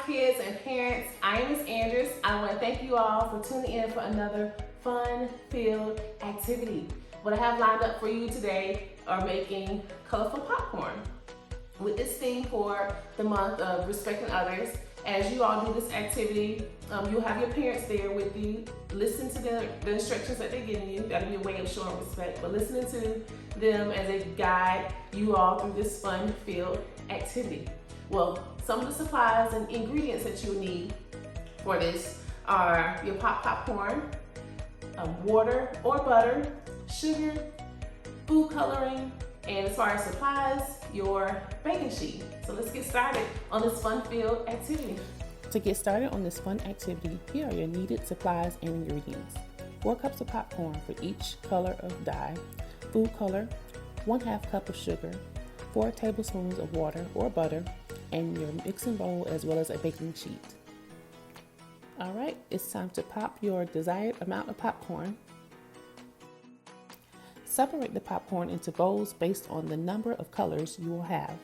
kids and parents. I am Ms. Andrews. I want to thank you all for tuning in for another fun-filled activity. What I have lined up for you today are making colorful popcorn with this theme for the month of respecting others. As you all do this activity, you'll have your parents there with you. Listen to the instructions that they're giving you. That'll be a way of showing respect, but listening to them as they guide you all through this fun-filled activity. Well, some of the supplies and ingredients that you'll need for this are your popcorn, water or butter, sugar, food coloring, and as far as supplies, your baking sheet. So let's get started on this fun-filled activity. To get started on this fun activity, here are your needed supplies and ingredients. 4 cups of popcorn for each color of dye, food color, 1/2 cup of sugar, 4 tablespoons of water or butter, and your mixing bowl as well as a baking sheet. All right, it's time to pop your desired amount of popcorn. Separate the popcorn into bowls based on the number of colors you will have.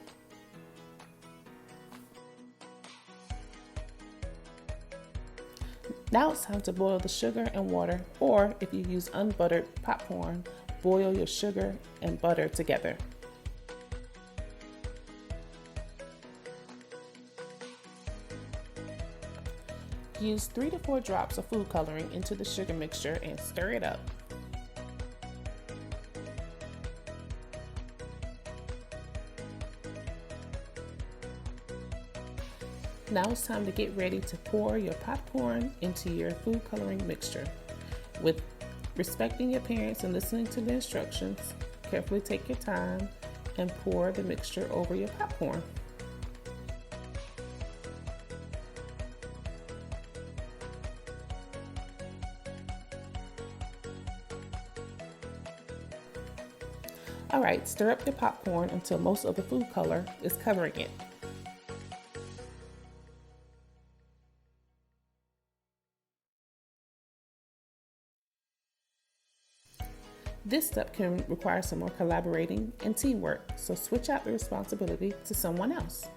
Now it's time to boil the sugar and water, or if you use unbuttered popcorn, boil your sugar and butter together. Use 3 to 4 drops of food coloring into the sugar mixture and stir it up. Now it's time to get ready to pour your popcorn into your food coloring mixture. With respecting your parents and listening to the instructions, carefully take your time and pour the mixture over your popcorn. All right, stir up your popcorn until most of the food color is covering it. This step can require some more collaborating and teamwork, so switch out the responsibility to someone else.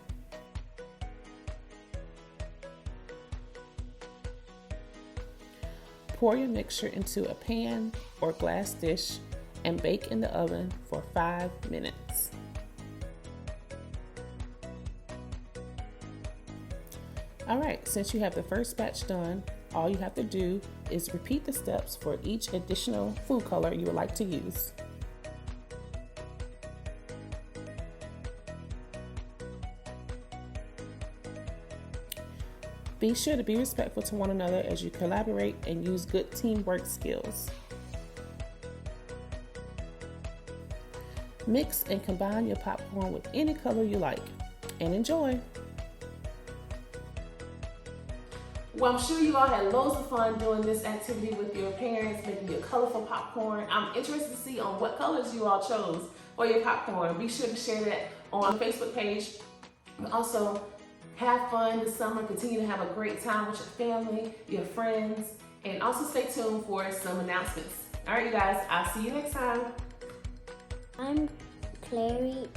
Pour your mixture into a pan or glass dish and bake in the oven for 5 minutes. All right, since you have the first batch done, all you have to do is repeat the steps for each additional food color you would like to use. Be sure to be respectful to one another as you collaborate and use good teamwork skills. Mix and combine your popcorn with any color you like, and enjoy. Well, I'm sure you all had loads of fun doing this activity with your parents, making your colorful popcorn. I'm interested to see on what colors you all chose for your popcorn. Be sure to share that on the Facebook page. Also, have fun this summer. Continue to have a great time with your family, your friends, and also stay tuned for some announcements. All right, you guys, I'll see you next time. I'm Clary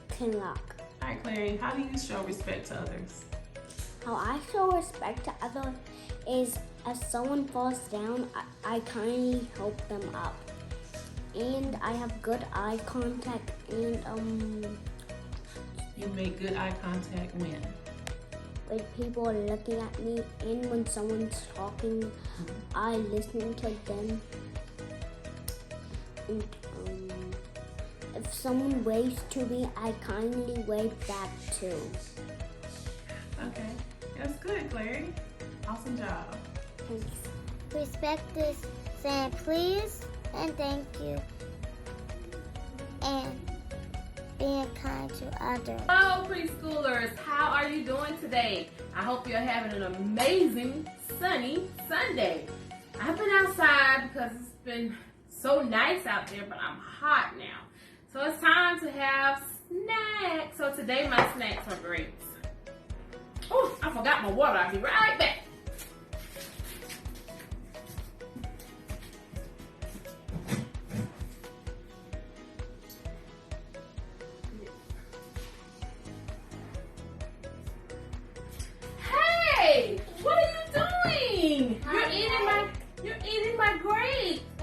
Kinlock. All right, Clary, how do you show respect to others? How I show respect to others is if someone falls down, I kindly help them up. And I have good eye contact and You make good eye contact when? when people are looking at me and when someone's talking, I listen to them. And if someone waves to me, I kindly wave back too. Okay, that's good, Clary. Awesome job. Respect is saying please and thank you and being kind to others. Hello preschoolers, how are you doing today? I hope you're having an amazing sunny Sunday. I've been outside because it's been so nice out there, but I'm hot now. So it's time to have snacks. So today my snacks are grapes. Oh, I forgot my water. I'll be right back.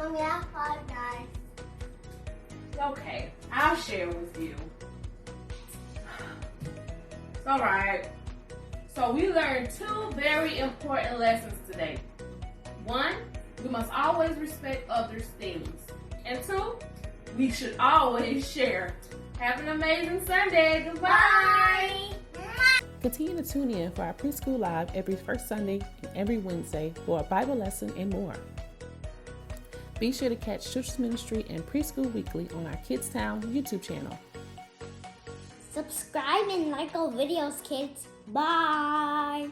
Mommy, I apologize. Okay, I'll share with you. It's all right. So we learned 2 very important lessons today. 1, we must always respect others' things. And 2, we should always share. Have an amazing Sunday. Goodbye. Continue to tune in for our Preschool Live every first Sunday and every Wednesday for a Bible lesson and more. Be sure to catch Children's Ministry and Preschool Weekly on our Kids Town YouTube channel. Subscribe and like our videos, kids. Bye.